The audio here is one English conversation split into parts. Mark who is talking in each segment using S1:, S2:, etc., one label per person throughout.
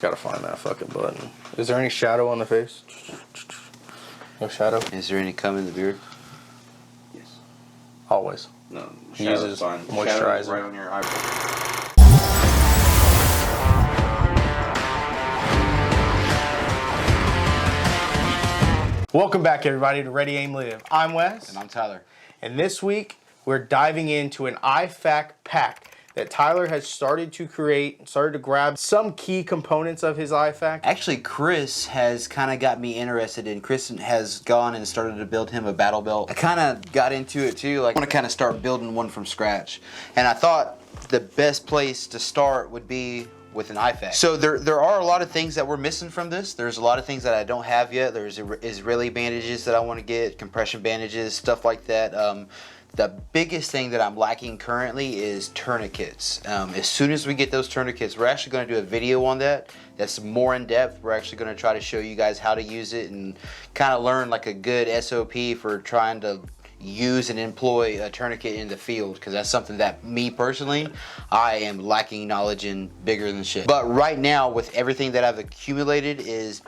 S1: Gotta find that fucking button. Is there any shadow on the face? No shadow?
S2: Is there any cum in the beard?
S3: Yes.
S1: Always.
S3: No.
S1: He uses
S3: fine.
S1: moisturizer.
S3: Right on your eyebrow.
S1: Welcome back, everybody, to Ready, Aim, Live. I'm Wes.
S2: And I'm Tyler.
S1: And this week, we're diving into an IFAK pack that Tyler has started to create, started to grab some key components of his IFAK.
S2: Actually, Chris has kind of got me interested in. Chris has gone and started to build him a battle belt. I kind of got into it too. Like, I want to kind of start building one from scratch. And I thought the best place to start would be with an IFAK. So there are a lot of things that we're missing from this. There's a lot of things that I don't have yet. There's Israeli bandages that I want to get, compression bandages, stuff like that. The biggest thing that I'm lacking currently is tourniquets. As soon as we get those tourniquets, we're actually going to do a video on that. That's more in depth. We're actually going to try to show you guys how to use it and kind of learn like a good SOP for trying to use and employ a tourniquet in the field, because that's something that me personally, I am lacking knowledge in bigger than shit. But right now, with everything that I've accumulated, is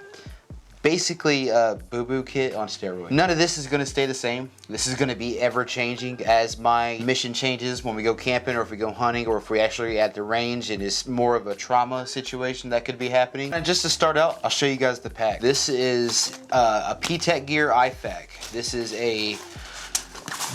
S2: basically a boo-boo kit on steroids. None of this is going to stay the same. This is going to be ever changing as my mission changes when we go camping, or if we go hunting, or if we actually at the range and it's more of a trauma situation that could be happening. And just to start out, I'll show you guys the pack. This is a P-Tech Gear IFAK. This is a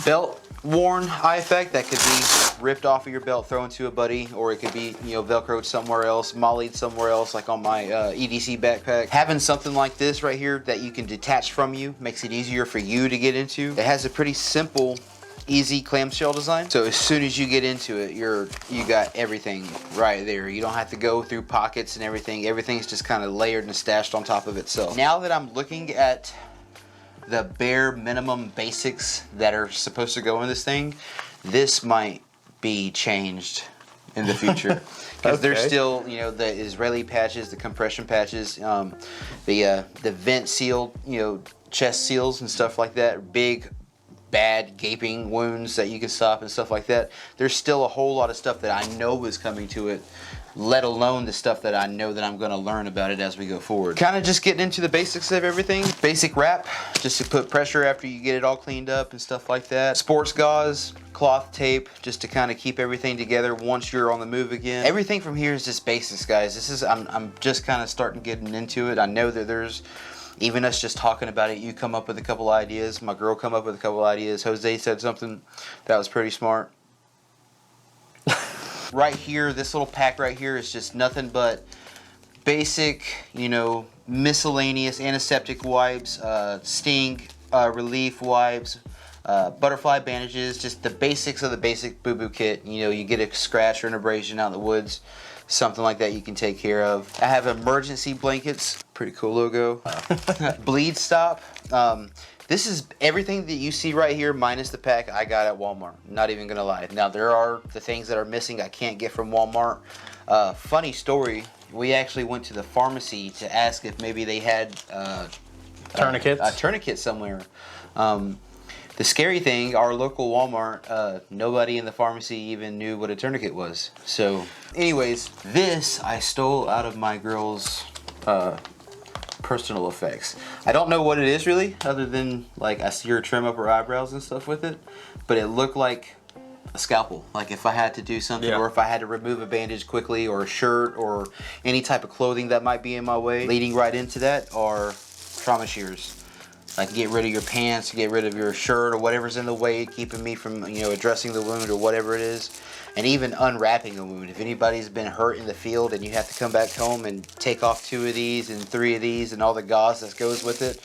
S2: belt worn IFAK that could be ripped off of your belt, thrown to a buddy, or it could be, you know, velcroed somewhere else, mollied somewhere else, like on my EDC backpack. Having something like this right here that you can detach from you makes it easier for you to get into. It has a pretty simple, easy clamshell design, so as soon as you get into it, you got everything right there. You don't have to go through pockets and everything. Everything's just kind of layered and stashed on top of itself. Now that I'm looking at the bare minimum basics that are supposed to go in this thing, this might be changed in the future, because there's still, you know, the Israeli patches, the compression patches, the vent seal, you know, chest seals and stuff like that, big bad gaping wounds that you can stop and stuff like that. There's still a whole lot of stuff that I know is coming to it, let alone the stuff that I know that I'm going to learn about it as we go forward. Kind of just getting into the basics of everything. Basic wrap, just to put pressure after you get it all cleaned up and stuff like that. Sports gauze, cloth tape, just to kind of keep everything together once you're on the move again. Everything from here is just basics, guys. This is, I'm just kind of starting getting into it. I know that there's, even us just talking about it, you come up with a couple ideas. My girl come up with a couple ideas. Jose said something that was pretty smart. Right here, this little pack right here is just nothing but basic, you know, miscellaneous antiseptic wipes, sting relief wipes, butterfly bandages, just the basics of the basic boo-boo kit. You know, you get a scratch or an abrasion out in the woods, something like that you can take care of. I have emergency blankets, pretty cool logo. Bleed stop. This is everything that you see right here minus the pack I got at Walmart. Not even gonna lie. Now there are the things that are missing I can't get from Walmart. Funny story, we actually went to the pharmacy to ask if maybe they had
S1: Tourniquets?
S2: A tourniquet somewhere. The scary thing, our local Walmart, nobody in the pharmacy even knew what a tourniquet was. So anyways, this I stole out of my girl's personal effects. I don't know what it is really, other than like I see her trim up her eyebrows and stuff with it, but it looked like a scalpel. Like if I had to do something, or if I had to remove a bandage quickly, or a shirt, or any type of clothing that might be in my way, leading right into that are trauma shears. Like get rid of your pants, get rid of your shirt, or whatever's in the way, keeping me from, you know, addressing the wound or whatever it is. And even unwrapping a wound. If anybody's been hurt in the field and you have to come back home and take off 2 of these and 3 of these and all the gauze that goes with it,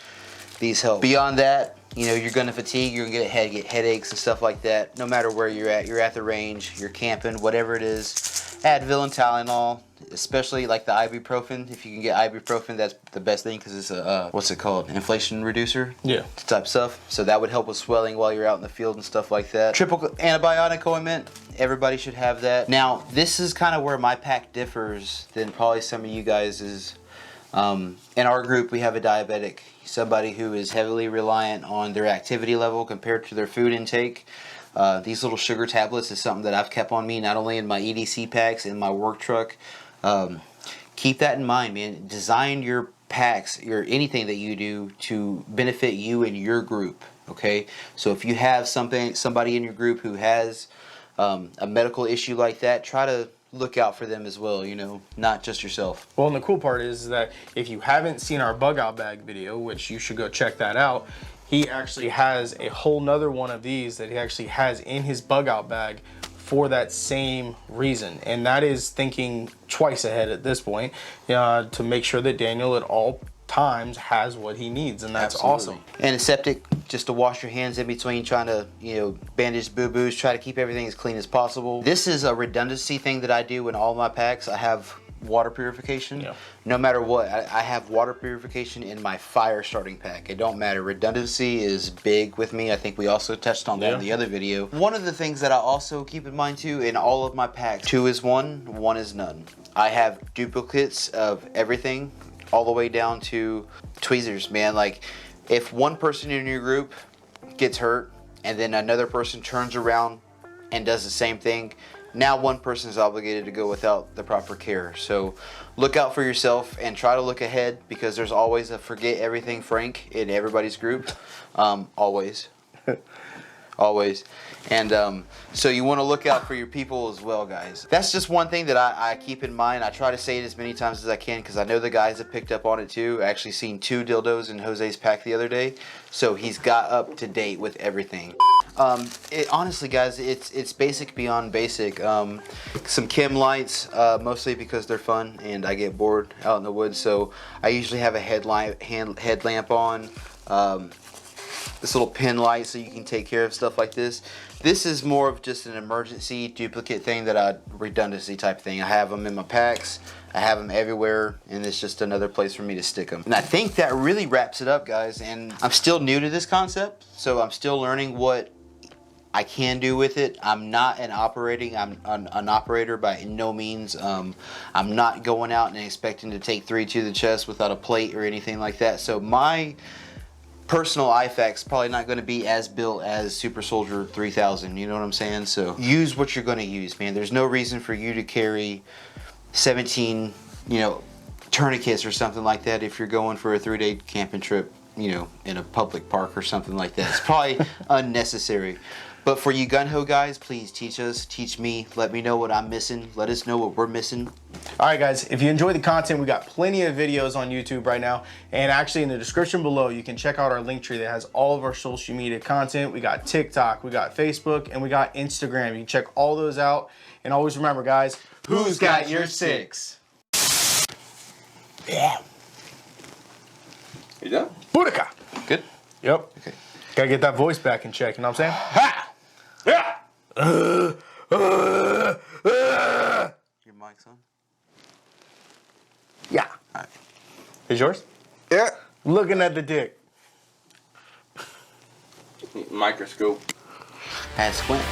S2: these help. Beyond that, you know, you're gonna fatigue, you're gonna get headaches and stuff like that. No matter where you're at the range, you're camping, whatever it is. Advil and Tylenol, especially like the ibuprofen. If you can get ibuprofen, that's the best thing, because it's a what's it called, inflation reducer, type stuff. So that would help with swelling while you're out in the field and stuff like that. Triple antibiotic ointment, everybody should have that. Now this is kind of where my pack differs than probably some of you guys is. In our group we have a diabetic, somebody who is heavily reliant on their activity level compared to their food intake. These little sugar tablets is something that I've kept on me, not only in my EDC packs, in my work truck. keep that in mind, man. Design your packs, your anything that you do to benefit you and your group. Okay, so if you have somebody in your group who has a medical issue like that, try to look out for them as well, you know, not just yourself.
S1: Well, and the cool part is that if you haven't seen our bug out bag video, which you should go check that out, he actually has a whole nother one of these that he actually has in his bug out bag for that same reason. And that is thinking twice ahead at this point, to make sure that Daniel at all times has what he needs, and that's awesome.
S2: Antiseptic, just to wash your hands in between trying to, you know, bandage boo-boos, try to keep everything as clean as possible. This is a redundancy thing that I do in all my packs. I have water purification.
S1: Yeah.
S2: No matter what, I have water purification in my fire starting pack. It don't matter. Redundancy is big with me. I think we also touched on that in the other video. One of the things that I also keep in mind too, in all of my packs, 2 is 1, 1 is none. I have duplicates of everything, all the way down to tweezers, man. Like, if one person in your group gets hurt and then another person turns around and does the same thing, now one person is obligated to go without the proper care. So look out for yourself and try to look ahead, because there's always a forget everything Frank in everybody's group. Always. Always. And so you want to look out for your people as well, guys. That's just one thing that I keep in mind. I try to say it as many times as I can, because I know the guys have picked up on it too. I actually seen 2 dildos in Jose's pack the other day, so he's got up to date with everything. Honestly, guys, it's basic beyond basic. Some chem lights, mostly because they're fun and I get bored out in the woods, so I usually have a headlamp on. This little pin light so you can take care of stuff like this. This is more of just an emergency duplicate thing, redundancy type thing. I have them in my packs, I have them everywhere, and it's just another place for me to stick them. And I think that really wraps it up, guys. And I'm still new to this concept, so I'm still learning what I can do with it. I'm not an operator by no means. I'm not going out and expecting to take 3 to the chest without a plate or anything like that. So my personal IFAK's probably not going to be as built as Super Soldier 3000, you know what I'm saying? So use what you're going to use, man. There's no reason for you to carry 17, you know, tourniquets or something like that if you're going for a 3-day camping trip, you know, in a public park or something like that. It's probably unnecessary. But for you gun-ho guys, please teach us, teach me, let me know what I'm missing, let us know what we're missing.
S1: All right, guys, if you enjoy the content, we got plenty of videos on YouTube right now. And actually, in the description below, you can check out our link tree that has all of our social media content. We got TikTok, we got Facebook, and we got Instagram. You can check all those out. And always remember, guys, who's got your 6? Yeah.
S3: You done?
S1: Boudica.
S2: Good?
S1: Yep.
S2: Okay.
S1: Gotta get that voice back in check, you know what I'm saying? Ha! Yeah!
S2: Your mic's on?
S1: Yeah.
S2: All right.
S1: Is yours?
S3: Yeah.
S1: Looking at the dick.
S3: Microscope.
S2: Had squint.